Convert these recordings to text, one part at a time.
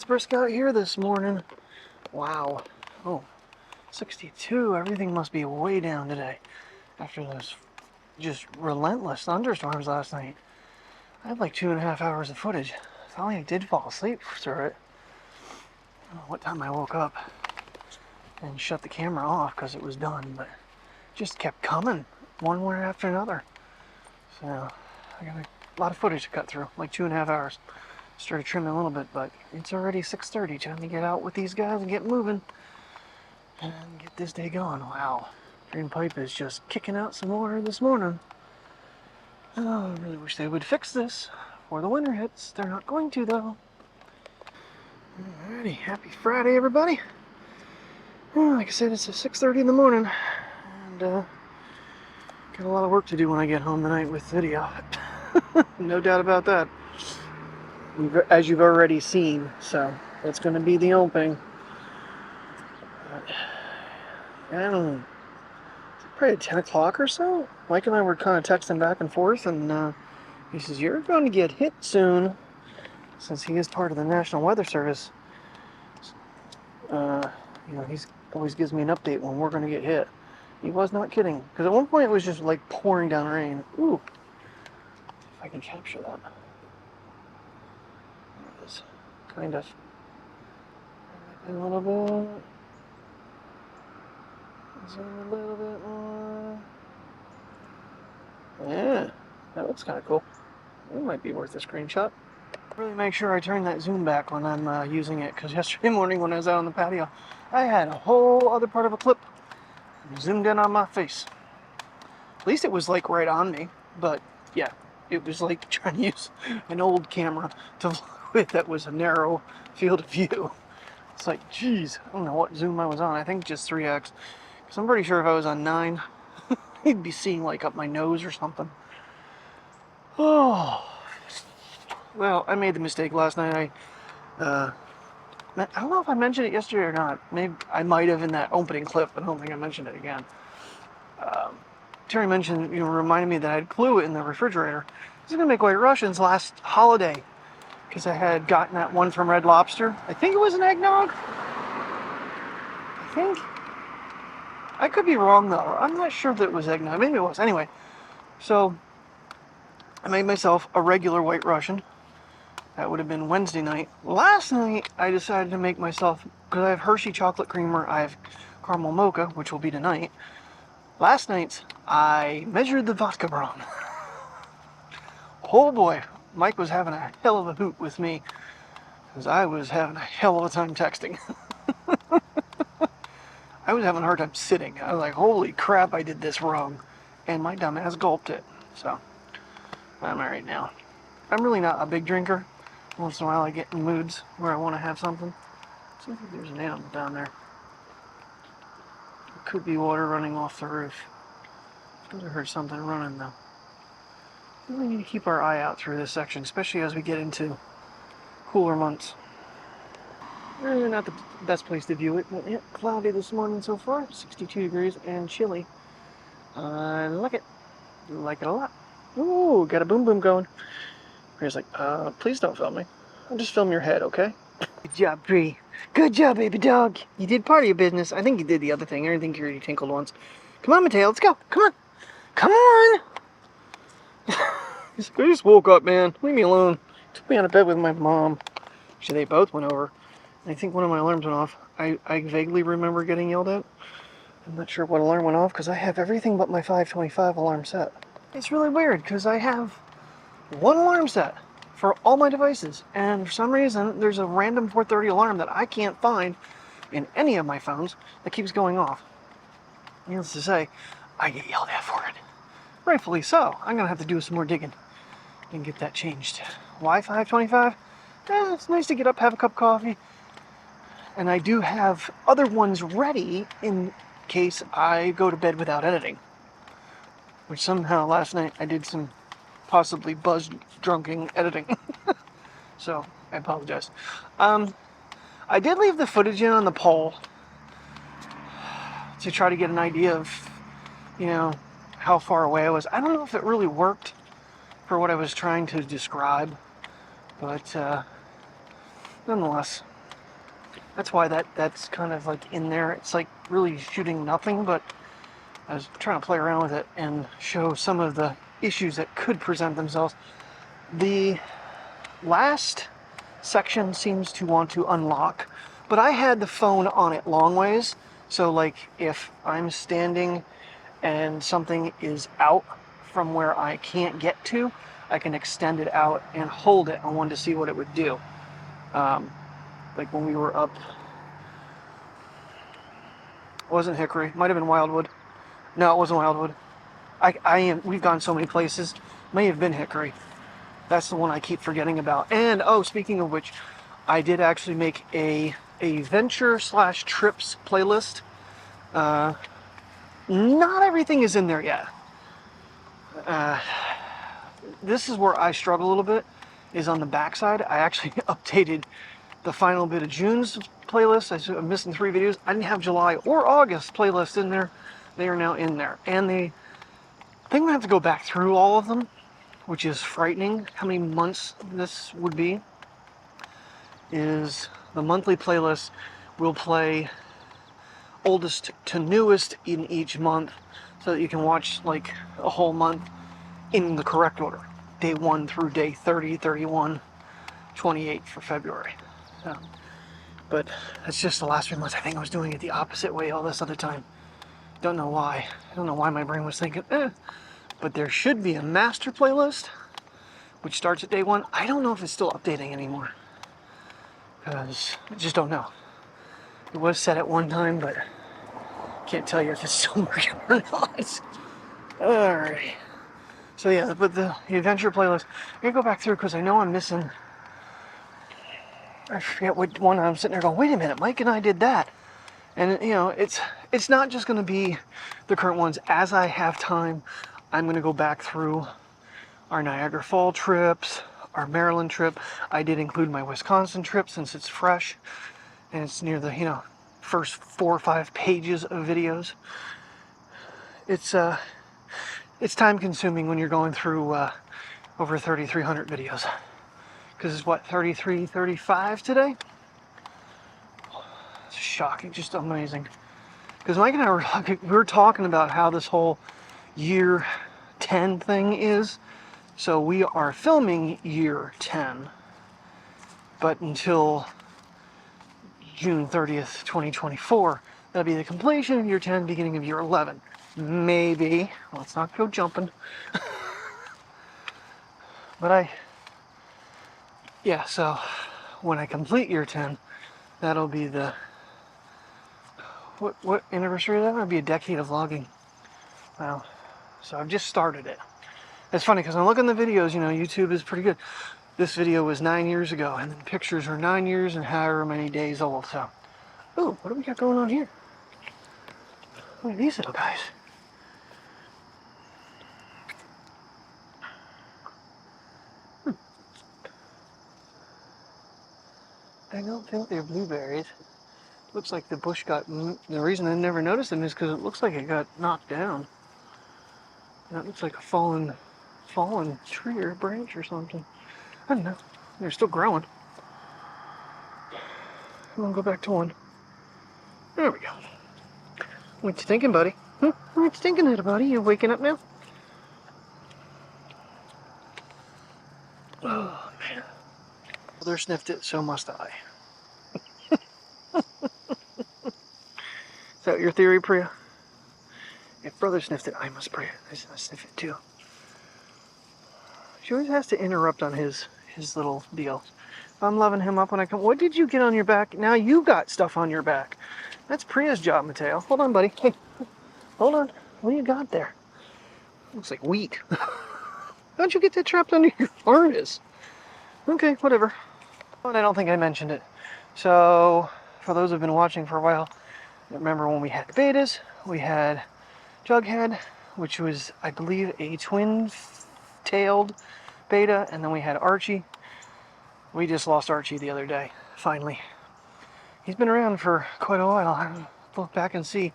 brisk out here this morning. Wow. Oh, 62. Everything must be way down today after those just relentless thunderstorms last night. I had like 2.5 hours of footage. Finally, I did fall asleep through it. I don't know what time I woke up and shut the camera off because it was done, but it just kept coming one way after another. So I got a lot of footage to cut through, like 2.5 hours. Started trimming a little bit, but it's already 6:30. Time to get out with these guys and get moving and get this day going. Wow, Green Pipe is just kicking out some water this morning. Oh, I really wish they would fix this before the winter hits. They're not going to, though. Alrighty, happy Friday, everybody. Well, like I said, it's 6:30 in the morning, and got a lot of work to do when I get home tonight with video. No doubt about that. As you've already seen, so that's going to be the opening. I don't know, probably at 10 o'clock or so. Mike and I were kind of texting back and forth, and he says, "You're going to get hit soon," since he is part of the National Weather Service. You know, he's always gives me an update when we're going to get hit. He was not kidding, because at one point it was just like pouring down rain. Ooh, if I can capture that. Kind of. A little bit. Zoom a little bit more. Yeah, that looks kind of cool. It might be worth a screenshot. Really make sure I turn that zoom back when I'm using it, because yesterday morning when I was out on the patio, I had a whole other part of a clip zoomed in on my face. At least it was like right on me, but yeah, it was like trying to use an old camera to with that was a narrow field of view. It's like, geez, I don't know what zoom I was on. I think just 3x. Because I'm pretty sure if I was on 9, you'd be seeing like up my nose or something. Oh, well, I made the mistake last night. I don't know if I mentioned it yesterday or not. Maybe I might have in that opening clip, but I don't think I mentioned it again. Terry mentioned, reminded me that I had glue in the refrigerator. I was gonna make White Russians last holiday, because I had gotten that one from Red Lobster. I think it was an eggnog. I think. I could be wrong, though. I'm not sure if it was eggnog. Maybe it was. Anyway, so I made myself a regular White Russian. That would have been Wednesday night. Last night, I decided to make myself, because I have Hershey chocolate creamer, I have caramel mocha, which will be tonight. Last night, I measured the vodka brown. Oh boy, Mike was having a hell of a hoot with me, because I was having a hell of a time texting. I was having a hard time sitting. I was like, holy crap, I did this wrong. And my dumbass gulped it. So, I'm alright now. I'm really not a big drinker. Once in a while I get in moods where I want to have something. Seems like there's an animal down there. It could be water running off the roof. I thought I heard something running though. We really need to keep our eye out through this section, especially as we get into cooler months. Not the best place to view it, but yeah, cloudy this morning so far, 62 degrees and chilly. I like it. Like it a lot. Ooh, got a boom boom going. He's like, please don't film me. I'll just film your head, okay? Good job, Bree. Good job, baby dog. You did part of your business. I think you did the other thing. I think you already tinkled once. Come on, Mateo, let's go. Come on. Come on! He's like, I just woke up, man. Leave me alone. Took me out of bed with my mom. Actually, they both went over. I think one of my alarms went off. I vaguely remember getting yelled at. I'm not sure what alarm went off because I have everything but my 5:25 alarm set. It's really weird because I have one alarm set for all my devices, and for some reason there's a random 4:30 alarm that I can't find in any of my phones that keeps going off. Needless to say, I get yelled at for it. Rightfully so. I'm gonna have to do some more digging and get that changed. Why 5:25? It's nice to get up, have a cup of coffee. And I do have other ones ready in case I go to bed without editing. Which somehow last night I did some possibly buzz-drunking editing. So, I apologize. I did leave the footage in on the poll to try to get an idea of, how far away I was. I don't know if it really worked for what I was trying to describe. But, nonetheless, That's why that's kind of like in there. It's like really shooting nothing, but I was trying to play around with it and show some of the issues that could present themselves. The last section seems to want to unlock, but I had the phone on it long ways, so like if I'm standing and something is out from where I can't get to, I can extend it out and hold it. I wanted to see what it would do. Like when we were up, it wasn't Hickory, might have been Wildwood. No, it wasn't Wildwood. We've gone so many places. May have been Hickory. That's the one I keep forgetting about. And oh, speaking of which, I did actually make a venture/trips playlist. Not everything is in there yet. This is where I struggle a little bit, is on the backside. I actually updated the final bit of June's playlist. I'm missing 3 videos. I didn't have July or August playlist in there. They are now in there. And I think I'm gonna have to go back through all of them, which is frightening. How many months this would be is the monthly playlist will play oldest to newest in each month, so that you can watch like a whole month in the correct order. Day 1 through day 30, 31, 28 for February. But it's just the last 3 months. I think I was doing it the opposite way all this other time. Don't know why. I don't know why my brain was thinking, But there should be a master playlist, which starts at day 1. I don't know if it's still updating anymore, because I just don't know. It was set at one time, but can't tell you if it's still working or not. Alright. So yeah, but the adventure playlist, I'm gonna go back through because I know I'm missing. I forget what one. I'm sitting there going, wait a minute, Mike and I did that. And you know, it's not just gonna be the current ones. As I have time, I'm gonna go back through our Niagara Fall trips, our Maryland trip. I did include my Wisconsin trip since it's fresh and it's near the, first 4 or 5 pages of videos. It's time consuming when you're going through over 3,300 videos. Because it's what, 33, 35 today? It's shocking, just amazing. Because Mike and I were talking about how this whole year 10 thing is. So we are filming year 10, but until June 30th, 2024, that'll be the completion of year 10, beginning of year 11. Maybe. Let's not go jumping. But so when I complete year 10, that'll be the, what anniversary of that? That'll be a decade of vlogging. Wow. So I've just started it. It's funny because I'm looking at the videos, YouTube is pretty good. This video was 9 years ago, and then pictures are 9 years and however many days old. So, ooh, what do we got going on here? Look at these little guys. I don't think they're blueberries. Looks like the bush got, the reason I never noticed them is because it looks like it got knocked down. That looks like a fallen tree or branch or something. I don't know. They're still growing. I'm gonna go back to one. There we go. What you thinking, buddy? What you thinking there, buddy? You waking up now? Oh, man. Brother sniffed it, so must I. Is that your theory, Priya? If brother sniffed it, I must sniff it too. She always has to interrupt on his little deal. If I'm loving him up when I come, what did you get on your back? Now you got stuff on your back. That's Priya's job, Mateo. Hold on, buddy. Hey, hold on. What do you got there? Looks like wheat. How'd you get that trapped under your harness? Okay, whatever. Oh, and I don't think I mentioned it. So, for those who've been watching for a while, remember when we had betas, we had Jughead, which was, I believe, a twin-tailed beta, and then we had Archie. We just lost Archie the other day, finally. He's been around for quite a while. I'll look back and see.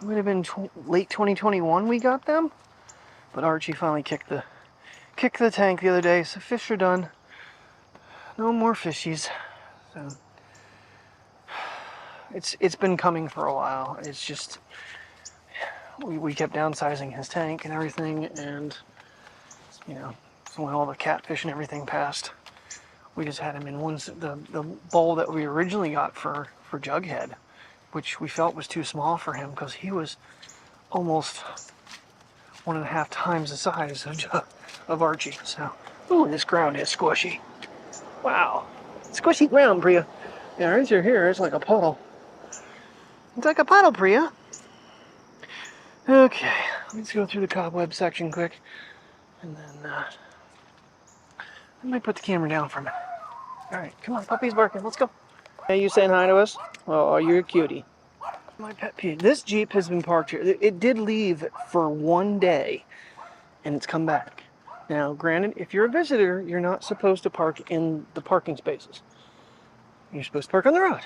It would have been late 2021 we got them, but Archie finally kicked the tank the other day, so fish are done. No more fishies. So it's been coming for a while. It's just we kept downsizing his tank and everything, and you know, so when all the catfish and everything passed, we just had him in the bowl that we originally got for Jughead, which we felt was too small for him because he was almost 1.5 times the size of Archie. So, ooh, this ground is squishy. Wow, squishy ground, Priya. Yeah, right through here, it's like a puddle. It's like a puddle, Priya. Okay, let's go through the cobweb section quick, and then I might put the camera down for a minute. All right, come on, puppy's barking. Let's go. Hey, you saying hi to us? Oh, you're a cutie. My pet peeve. This Jeep has been parked here. It did leave for 1 day, and it's come back. Now, granted, if you're a visitor, you're not supposed to park in the parking spaces. You're supposed to park on the road.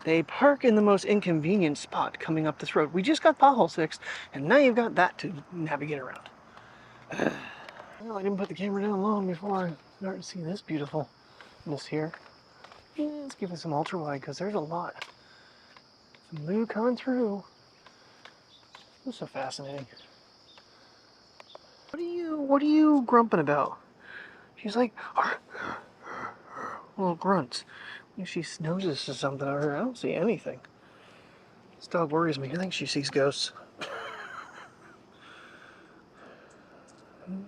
They park in the most inconvenient spot coming up this road. We just got potholes fixed, and now you've got that to navigate around. Well, I didn't put the camera down long before I start to see this beautifulness here. Yeah, let's give it some ultra wide because there's a lot. Some blue coming through. This is so fascinating. What are you grumping about? She's like, little grunts. She snoozes to something over here. I don't see anything. This dog worries me. I think she sees ghosts.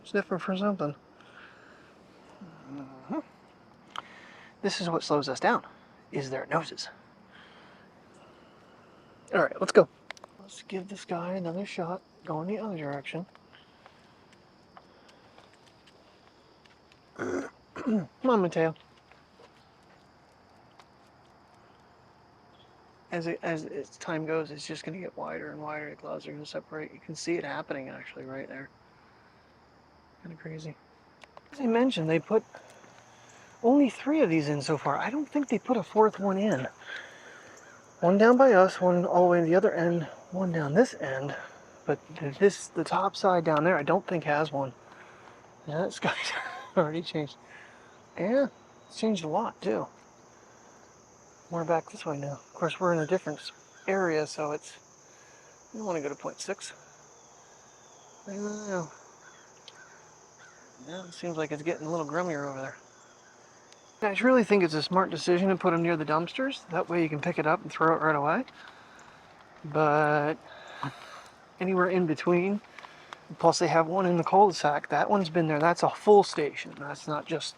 Sniffing for something. This is what slows us down, is their noses. All right, let's go. Let's give this guy another shot. Go in the other direction. Come on, Mateo. As time goes, it's just going to get wider and wider. The clouds are going to separate. You can see it happening actually right there. Kind of crazy. As I mentioned, they put only 3 of these in so far. I don't think they put a 4th one in. One down by us, one all the way to the other end, one down this end. But the top side down there, I don't think has one. Yeah, that sky's already changed. Yeah, it's changed a lot too. We're back this way now. Of course, we're in a different area, so it's... I don't want to go to 0.6. I don't know. Yeah, it seems like it's getting a little grummier over there. I really think it's a smart decision to put them near the dumpsters. That way you can pick it up and throw it right away. But anywhere in between, plus they have one in the cul-de-sac. That one's been there. That's a full station. That's not just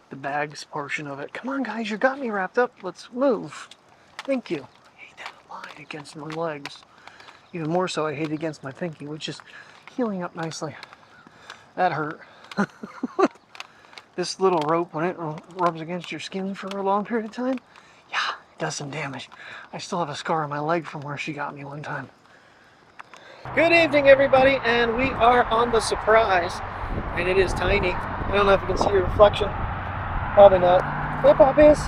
the bags portion of it. Come on, guys, you got me wrapped up. Let's move. Thank you. I hate that line against my legs. Even more so, I hate it against my pinky, which is healing up nicely. That hurt. This little rope, when it rubs against your skin for a long period of time, yeah, it does some damage. I still have a scar on my leg from where she got me one time. Good evening, everybody, and we are on the Surprise, and it is tiny. I don't know if you can see your reflection. Probably not. Hey, puppies.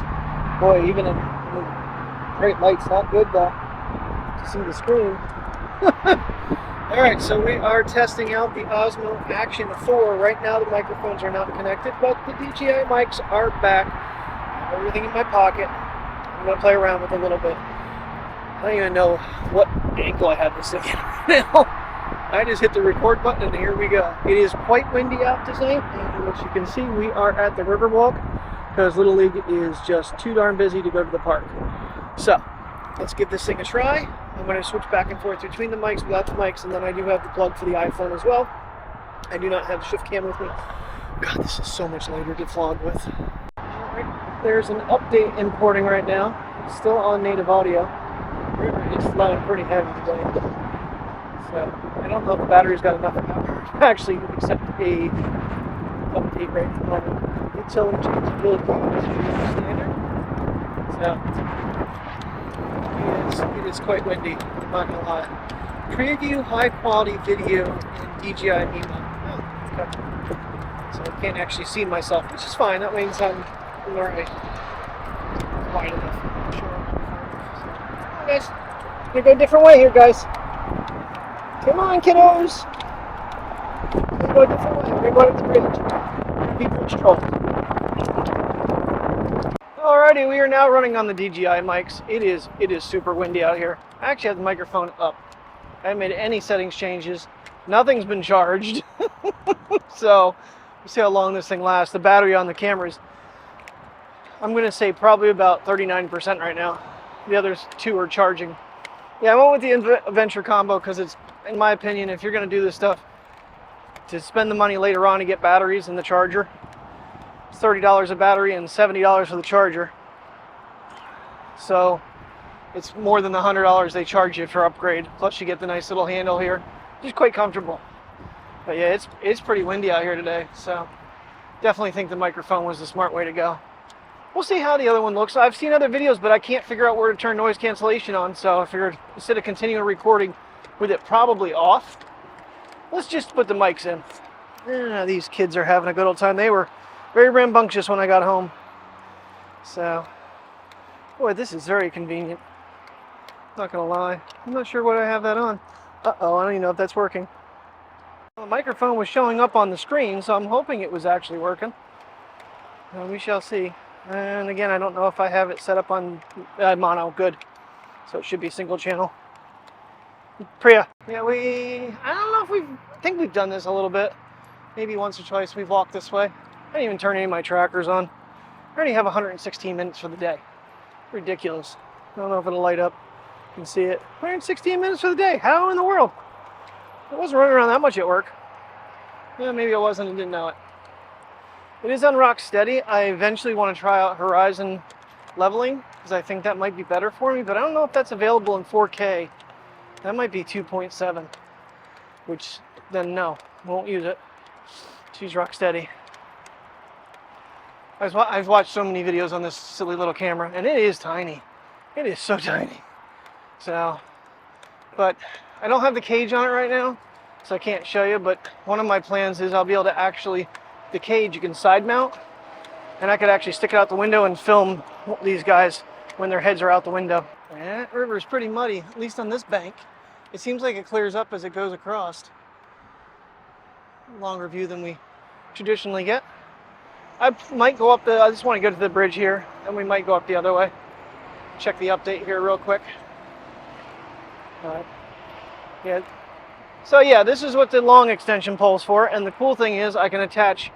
Boy, even in great light's not good to see the screen. Alright, so we are testing out the Osmo Action 4. Right now the microphones are not connected, but the DJI mics are back. I have everything in my pocket. I'm going to play around with it a little bit. I don't even know what angle I have this thing in right now. I just hit the record button and here we go. It is quite windy out today, and as you can see, we are at the Riverwalk because Little League is just too darn busy to go to the park. So, let's give this thing a try. I'm going to switch back and forth between the mics, without the mics, and then I do have the plug for the iPhone as well. I do not have the ShiftCam with me. God, this is so much lighter to vlog with. Alright, there's an update importing right now. It's still on native audio. It's flowing pretty heavy today. So, I don't know if the battery's got enough power to actually accept a update right at the moment. It's telling changeability to standard. So, it is quite windy, I'm not gonna lie. Preview high quality video in DJI Mavic. Oh, okay. So I can't actually see myself, which is fine. That means I'm alright. Wide enough. Sure. Come on, guys. We're gonna go a different way here, guys. Come on, kiddos. We're gonna go a different way. We're gonna go to the bridge. Be bridge troll. Alrighty, we are now running on the DJI mics. It is super windy out here. I actually have the microphone up. I haven't made any settings changes. Nothing's been charged. So we'll see how long this thing lasts. The battery on the cameras, I'm going to say probably about 39% right now. The others two are charging. Yeah, I went with the Adventure combo because it's, in my opinion, if you're going to do this stuff, to spend the money later on to get batteries and the charger, it's $30 a battery and $70 for the charger. So it's more than the $100 they charge you for upgrade. Plus you get the nice little handle here. Just quite comfortable. But yeah, it's pretty windy out here today, so definitely think the microphone was the smart way to go. We'll see how the other one looks. I've seen other videos, but I can't figure out where to turn noise cancellation on, so I figured instead of continuing recording with it probably off, let's just put the mics in. These kids are having a good old time. They were very rambunctious when I got home. So, boy, this is very convenient. Not gonna lie. I'm not sure what I have that on. Uh-oh, I don't even know if that's working. The microphone was showing up on the screen, so I'm hoping it was actually working. We shall see. And again, I don't know if I have it set up on mono. Good. So it should be single channel. Priya. Yeah, I don't know if I think we've done this a little bit. Maybe once or twice we've walked this way. I didn't even turn any of my trackers on. I already have 116 minutes for the day. Ridiculous. I don't know if it'll light up. You can see it. 116 minutes for the day. How in the world? I wasn't running around that much at work. Yeah, maybe I wasn't and didn't know it. It is on rock steady. I eventually want to try out horizon leveling because I think that might be better for me, but I don't know if that's available in 4K. That might be 2.7, which then no, won't use it. Choose rock steady. I've watched so many videos on this silly little camera, and it is tiny. It is so tiny. So, but I don't have the cage on it right now, so I can't show you, but one of my plans is I'll be able to actually, the cage you can side mount, and I could actually stick it out the window and film these guys when their heads are out the window. That river's pretty muddy, at least on this bank. It seems like it clears up as it goes across. Longer view than we traditionally get. I might go up I just want to go to the bridge here, and we might go up the other way. Check the update here real quick. Yeah. So yeah, this is what the long extension pole's for, and the cool thing is I can attach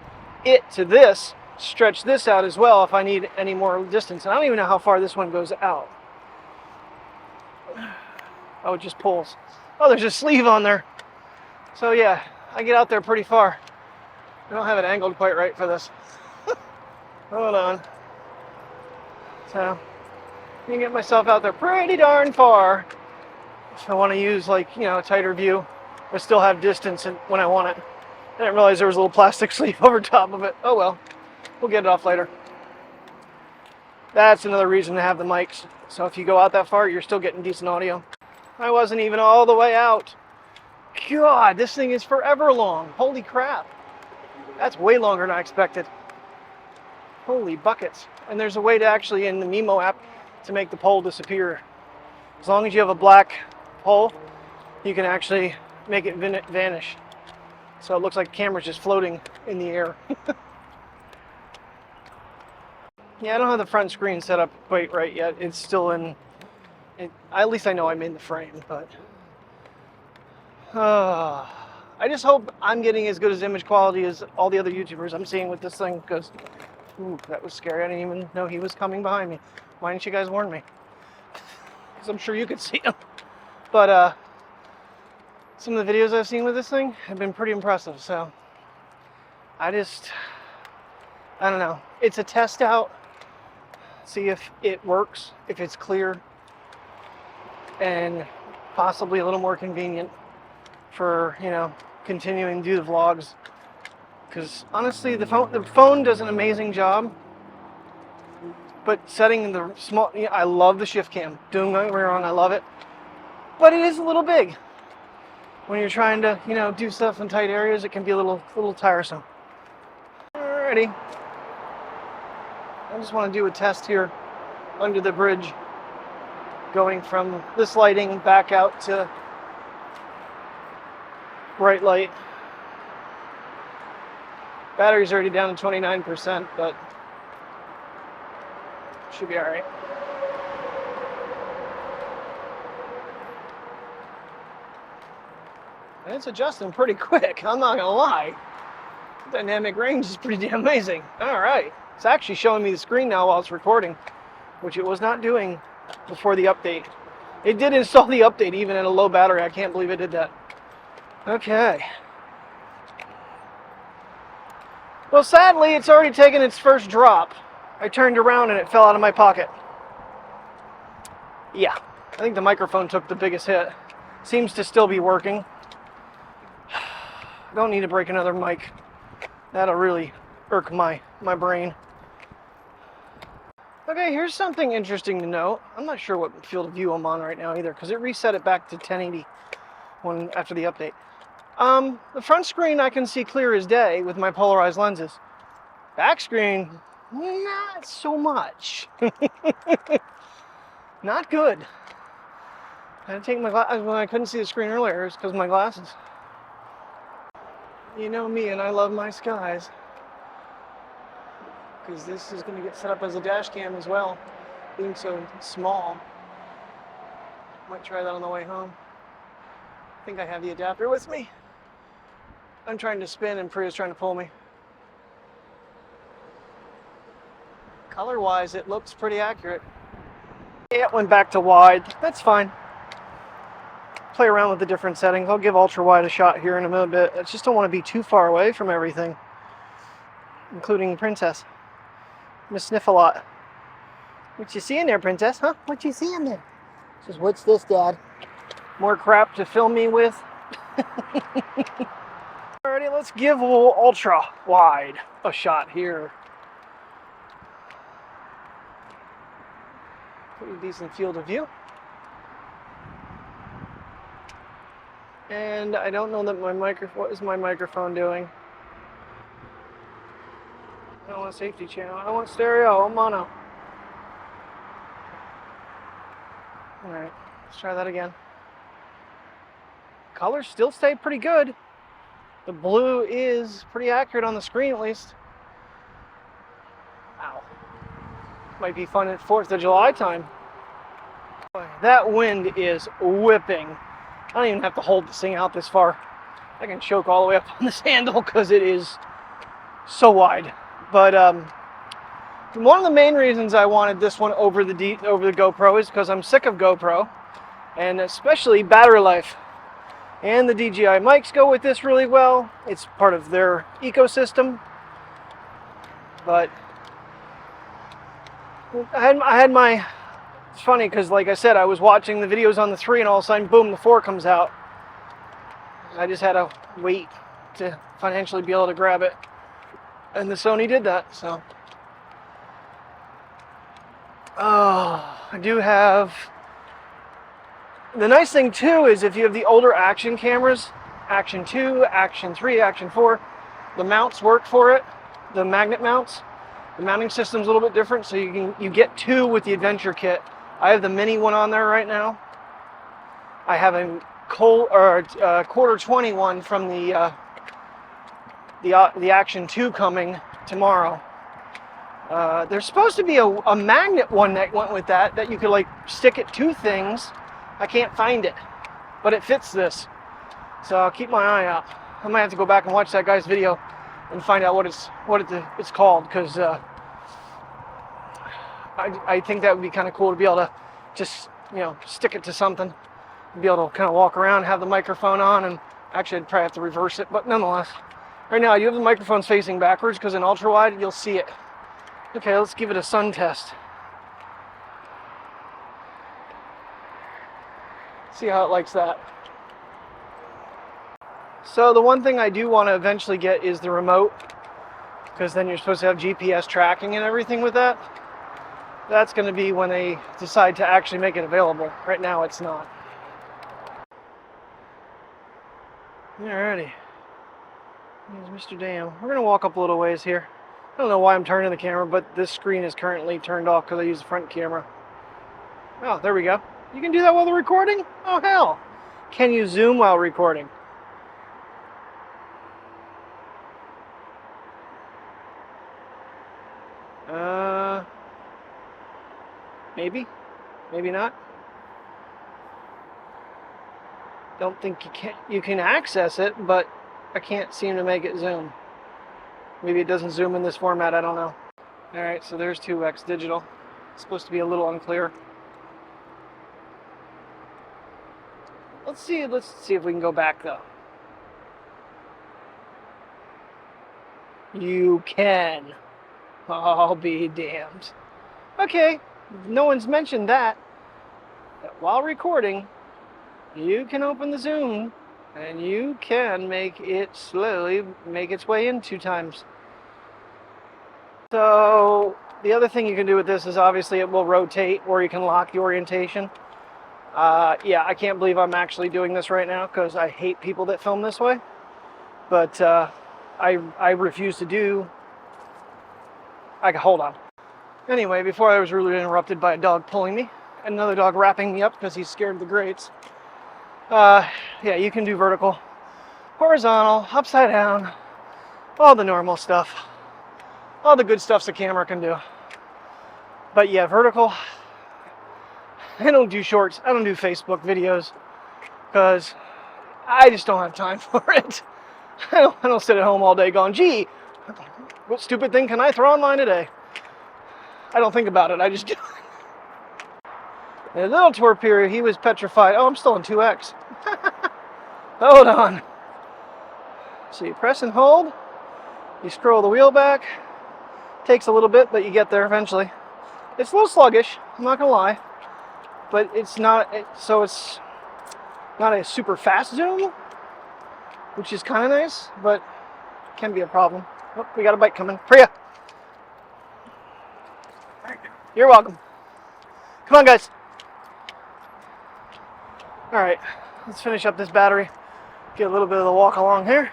it to this, stretch this out as well if I need any more distance. And I don't even know how far this one goes out. Oh, it just pulls. Oh, there's a sleeve on there. So yeah, I get out there pretty far. I don't have it angled quite right for this. Hold on. So, I can get myself out there pretty darn far. If I want to use, like, you know, a tighter view, but still have distance when I want it. I didn't realize there was a little plastic sleeve over top of it. Oh well, we'll get it off later. That's another reason to have the mics. So if you go out that far, you're still getting decent audio. I wasn't even all the way out. God, this thing is forever long. Holy crap. That's way longer than I expected. Holy buckets. And there's a way to actually, in the Mimo app, to make the pole disappear. As long as you have a black pole, you can actually make it vanish. So it looks like the camera's just floating in the air. Yeah, I don't have the front screen set up quite right yet. It's still in, at least I know I'm in the frame, but I just hope I'm getting as good as image quality as all the other YouTubers I'm seeing with this thing, because that was scary. I didn't even know he was coming behind me. Why didn't you guys warn me? Because I'm sure you could see him. But some of the videos I've seen with this thing have been pretty impressive, so I don't know. It's a test out. See if it works, if it's clear, and possibly a little more convenient for, you know, continuing to do the vlogs. Because honestly, the phone does an amazing job. But setting the small, I love the ShiftCam. Don't get me wrong, I love it. But it is a little big. When you're trying to, you know, do stuff in tight areas, it can be a little tiresome. Alrighty. I just want to do a test here under the bridge, going from this lighting back out to bright light. Battery's already down to 29%, but Should be all right. And it's adjusting pretty quick, I'm not gonna lie. Dynamic range is pretty damn amazing. All right, it's actually showing me the screen now while it's recording, which it was not doing before the update. It did install the update even at a low battery. I can't believe it did that. Okay. Well, sadly, it's already taken its first drop. I turned around and it fell out of my pocket. Yeah, I think the microphone took the biggest hit. Seems to still be working. Don't need to break another mic. That'll really irk my brain. Okay, here's something interesting to note. I'm not sure what field of view I'm on right now either, because it reset it back to 1080 after the update. The front screen I can see clear as day with my polarized lenses. Back screen, not so much. Not good. I had to take my glasses when I couldn't see the screen earlier. It's because of my glasses. You know me, and I love my skies. Because this is going to get set up as a dash cam as well, being so small. Might try that on the way home. I think I have the adapter with me. I'm trying to spin and Priya's trying to pull me. Color-wise, it looks pretty accurate. Yeah, it went back to wide. That's fine. Play around with the different settings. I'll give ultra wide a shot here in a bit. I just don't want to be too far away from everything, including Princess. I'm gonna sniff a lot. What you seeing there, Princess? Huh? What you seeing there? Says, what's this, Dad? More crap to film me with? Alrighty, let's give a little ultra wide a shot here. Pretty decent field of view. And I don't know that my microphone, what is my microphone doing? I don't want safety channel, I want stereo, or mono. Alright, let's try that again. Colors still stay pretty good. The blue is pretty accurate on the screen at least. Wow. Might be fun at 4th of July time. That wind is whipping. I don't even have to hold this thing out this far. I can choke all the way up on this handle because it is so wide. But one of the main reasons I wanted this one over the GoPro is because I'm sick of GoPro, and especially battery life. And the DJI mics go with this really well. It's part of their ecosystem. But I had my, it's funny because like I said, I was watching the videos on the 3 and all of a sudden, boom, the 4 comes out. I just had to wait to financially be able to grab it. And the Sony did that, so. Oh, I do have, the nice thing too is if you have the older action cameras, Action 2, Action 3, Action 4, the mounts work for it, the magnet mounts. The mounting system's a little bit different, so you get 2 with the Adventure Kit. I have the mini one on there right now. I have a quarter 20 one from the Action 2 coming tomorrow. There's supposed to be a magnet one that went with that you could like stick it to things. I can't find it, but it fits this. So I'll keep my eye out. I might have to go back and watch that guy's video and find out what it's called, because I think that would be kind of cool to be able to just, you know, stick it to something, and be able to kind of walk around, have the microphone on, and actually I'd probably have to reverse it, but nonetheless. Right now I do have the microphones facing backwards because in ultra wide you'll see it. Okay, let's give it a sun test. See how it likes that. So the one thing I do want to eventually get is the remote, because then you're supposed to have GPS tracking and everything with that. That's going to be when they decide to actually make it available. Right now it's not. Alrighty. Here's Mr. Dam. We're going to walk up a little ways here. I don't know why I'm turning the camera, but this screen is currently turned off because I use the front camera. Oh, there we go. You can do that while they're recording? Oh, hell. Can you zoom while recording? Maybe. Maybe not. Don't think you can access it, but I can't seem to make it zoom. Maybe it doesn't zoom in this format, I don't know. Alright, so there's 2x digital. It's supposed to be a little unclear. Let's see if we can go back though. You can. I'll be damned. Okay, no one's mentioned that while recording, you can open the zoom and you can make it slowly make its way in 2 times. So the other thing you can do with this is obviously it will rotate, or you can lock the orientation. Yeah, I can't believe I'm actually doing this right now because I hate people that film this way. But I refuse to do. Hold on. Anyway, before I was rudely interrupted by a dog pulling me, and another dog wrapping me up because he's scared of the grates. Yeah, you can do vertical, horizontal, upside down, all the normal stuff. All the good stuff the camera can do. But yeah, vertical. I don't do shorts. I don't do Facebook videos because I just don't have time for it. I don't sit at home all day going, gee, what stupid thing can I throw online today? I don't think about it. I just do it. A little torpedo, he was petrified. Oh, I'm still in 2x. Hold on. So you press and hold. You scroll the wheel back. Takes a little bit, but you get there eventually. It's a little sluggish, I'm not gonna lie. But it's not, so it's not a super fast zoom, which is kind of nice, but can be a problem. Oh, we got a bike coming. Priya. You're welcome. Come on, guys. All right, let's finish up this battery. Get a little bit of the walk along here.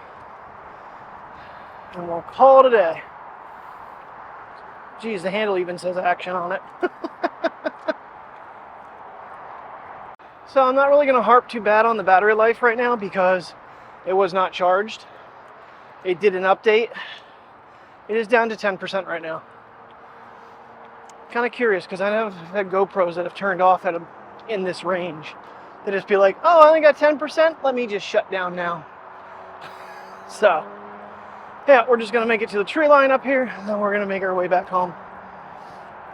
And we'll call it a day. Geez, the handle even says action on it. So I'm not really going to harp too bad on the battery life right now because it was not charged. It did an update. It is down to 10% right now. Kind of curious because I have had GoPros that have turned off in this range. They just be like, oh, I only got 10%. Let me just shut down now. So, yeah, we're just going to make it to the tree line up here, and then we're going to make our way back home.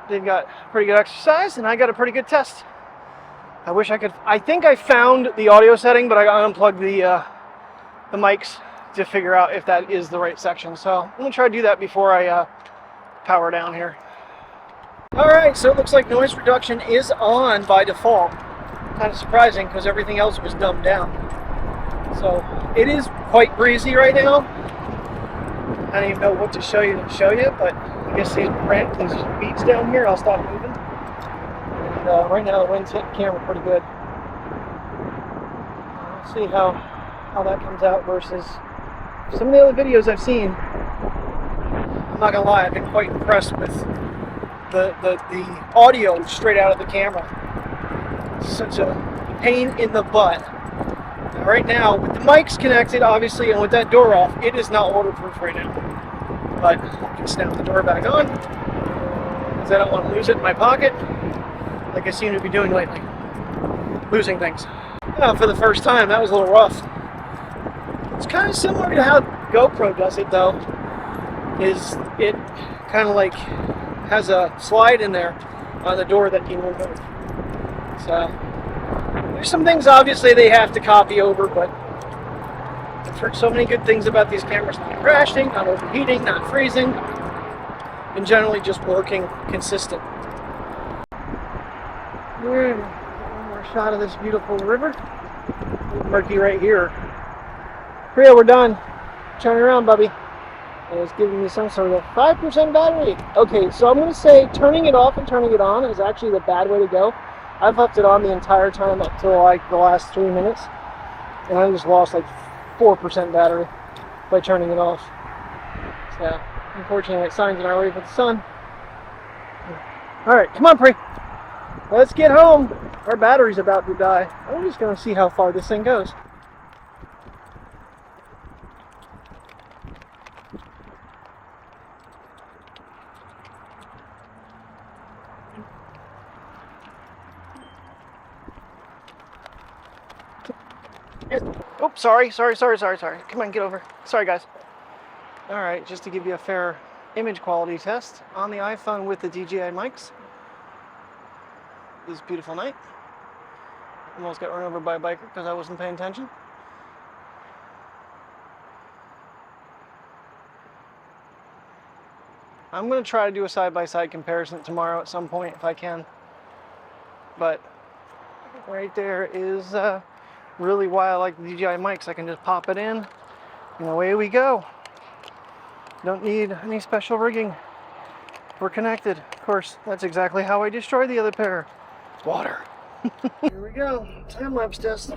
They've got pretty good exercise, and I got a pretty good test. I wish I could. I think I found the audio setting, but I unplugged the mics to figure out if that is the right section. So I'm going to try to do that before I power down here. All right, so it looks like noise reduction is on by default. Kind of surprising because everything else was dumbed down. So it is quite breezy right now. I don't even know what to show you, but I guess these beats down here, I'll stop moving. And right now the wind's hitting the camera pretty good. Let's see how that comes out versus some of the other videos I've seen. I'm not gonna lie, I've been quite impressed with the audio straight out of the camera. It's such a pain in the butt. And right now, with the mics connected, obviously, and with that door off, it is not waterproof right now. But I can snap the door back on because I don't want to lose it in my pocket, like I seem to be doing lately. Losing things. For the first time, that was a little rough. It's kind of similar to how GoPro does it, though. Is it kind of like has a slide in there on the door that you remove. So there's some things obviously they have to copy over, but I've heard so many good things about these cameras: not crashing, not overheating, not freezing, and generally just working consistent. One more shot of this beautiful river. Murky right here. Priya, we're done. Turn around, Bubby. And it's giving me some sort of 5% battery. Okay, so I'm going to say turning it off and turning it on is actually the bad way to go. I've left it on the entire time up till like the last 3 minutes. And I just lost like 4% battery by turning it off. So, unfortunately, it signs in our way for the sun. Alright, come on, Pri. Let's get home. Our battery's about to die. I'm just going to see how far this thing goes. Oh, sorry. Come on, get over. Sorry, guys. All right, just to give you a fair image quality test on the iPhone with the DJI mics. This beautiful night. Almost got run over by a biker because I wasn't paying attention. I'm going to try to do a side-by-side comparison tomorrow at some point if I can. But right there is really why I like the DJI mics. I can just pop it in and away we go. Don't need any special rigging. We're connected. Of course, that's exactly how I destroyed the other pair. Water. Here we go. Time-lapse test.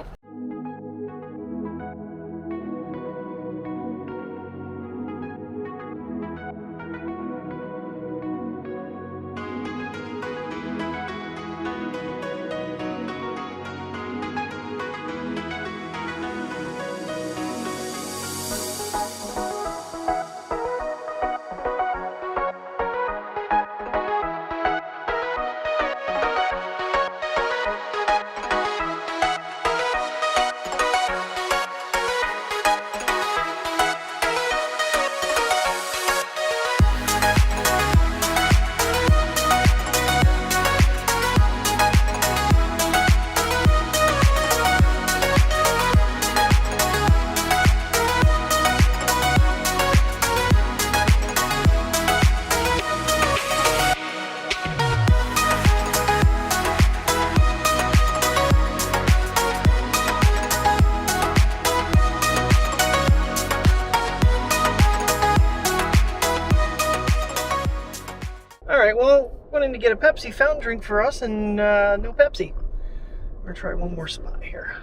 Alright, well, went in to get a Pepsi fountain drink for us, and no Pepsi. We're going to try one more spot here.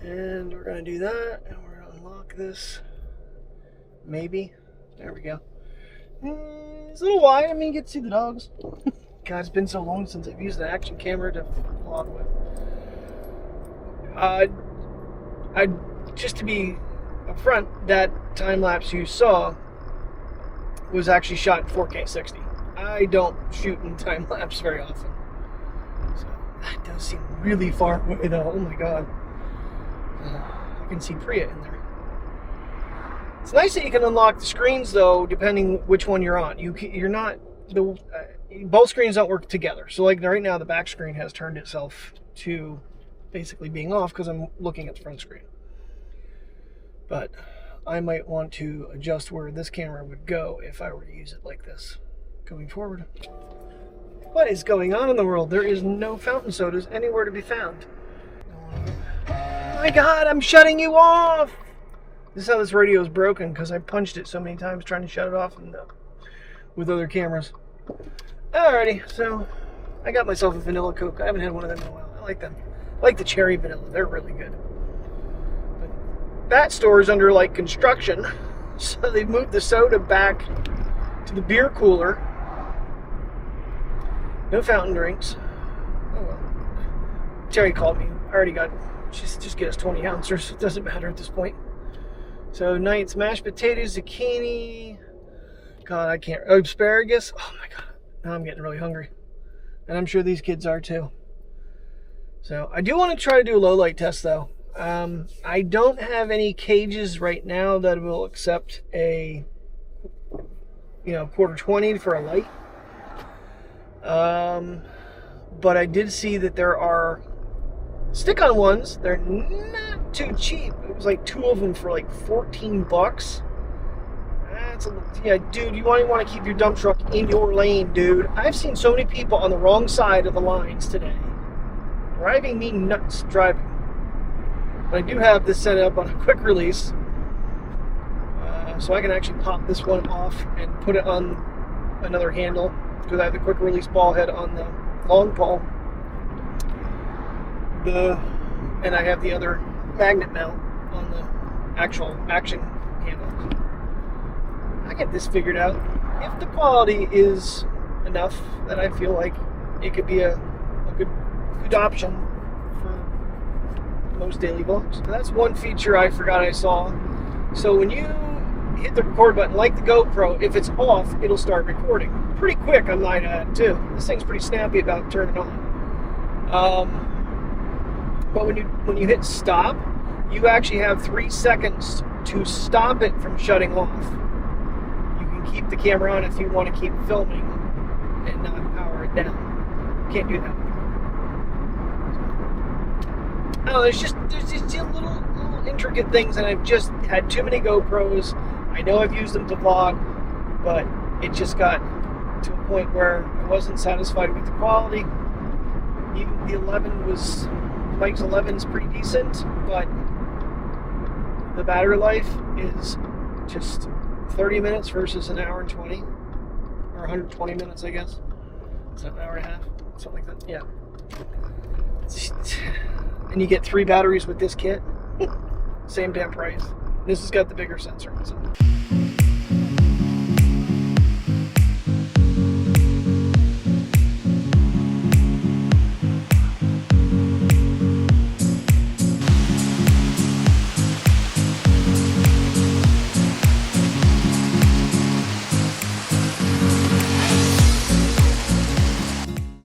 And we're going to do that, and we're going to unlock this. Maybe. There we go. It's a little wide. I mean, you get to see the dogs. God, it's been so long since I've used an action camera to vlog with. Just to be upfront, that time lapse you saw was actually shot in 4K 60. I don't shoot in time lapse very often, so that does seem really far away though. Oh my god, I can see Priya in there. It's nice that you can unlock the screens though, depending which one you're on. You're not both screens don't work together. So like right now, the back screen has turned itself to basically being off because I'm looking at the front screen. But I might want to adjust where this camera would go if I were to use it like this going forward. What is going on in the world? There is no fountain sodas anywhere to be found. Oh my god, I'm shutting you off! This is how this radio is broken, because I punched it so many times trying to shut it off with other cameras. Alrighty, so I got myself a vanilla Coke. I haven't had one of them in a while. I like them. I like the cherry vanilla. They're really good. But that store is under like construction, so they've moved the soda back to the beer cooler. No fountain drinks. Oh well. Terry called me. I already got, just get us 20 ounces. It doesn't matter at this point. So night's mashed potatoes, zucchini. God, I can't. Oh, asparagus. Oh my god. Now I'm getting really hungry. And I'm sure these kids are too. So I do want to try to do a low light test though. I don't have any cages right now that will accept a, quarter 20 for a light. But I did see that there are stick-on ones. They're not too cheap. It was like 2 of them for like $14. Yeah, dude, you want to keep your dump truck in your lane, dude. I've seen so many people on the wrong side of the lines today. Driving me nuts driving. But I do have this set up on a quick release. So I can actually pop this one off and put it on another handle, because I have the quick release ball head on the long pole. And I have the other magnet mount on the actual action handle. I get this figured out. If the quality is enough that I feel like it could be a good option for most daily vlogs. So that's one feature I forgot I saw. So when you hit the record button, like the GoPro, if it's off, it'll start recording. Pretty quick, I might add, too. This thing's pretty snappy about turning on. But when you hit stop, you actually have 3 seconds to stop it from shutting off. You can keep the camera on if you want to keep filming and not power it down. Can't do that. Oh, there's just little intricate things, and I've just had too many GoPros. I know I've used them to vlog, but it just got to a point where I wasn't satisfied with the quality. Even the 11 was, Mike's 11 is pretty decent, but the battery life is just 30 minutes versus an hour and 20, or 120 minutes, I guess. It's an hour and a half, something like that. Yeah. And you get 3 batteries with this kit. Same damn price. This has got the bigger sensor inside.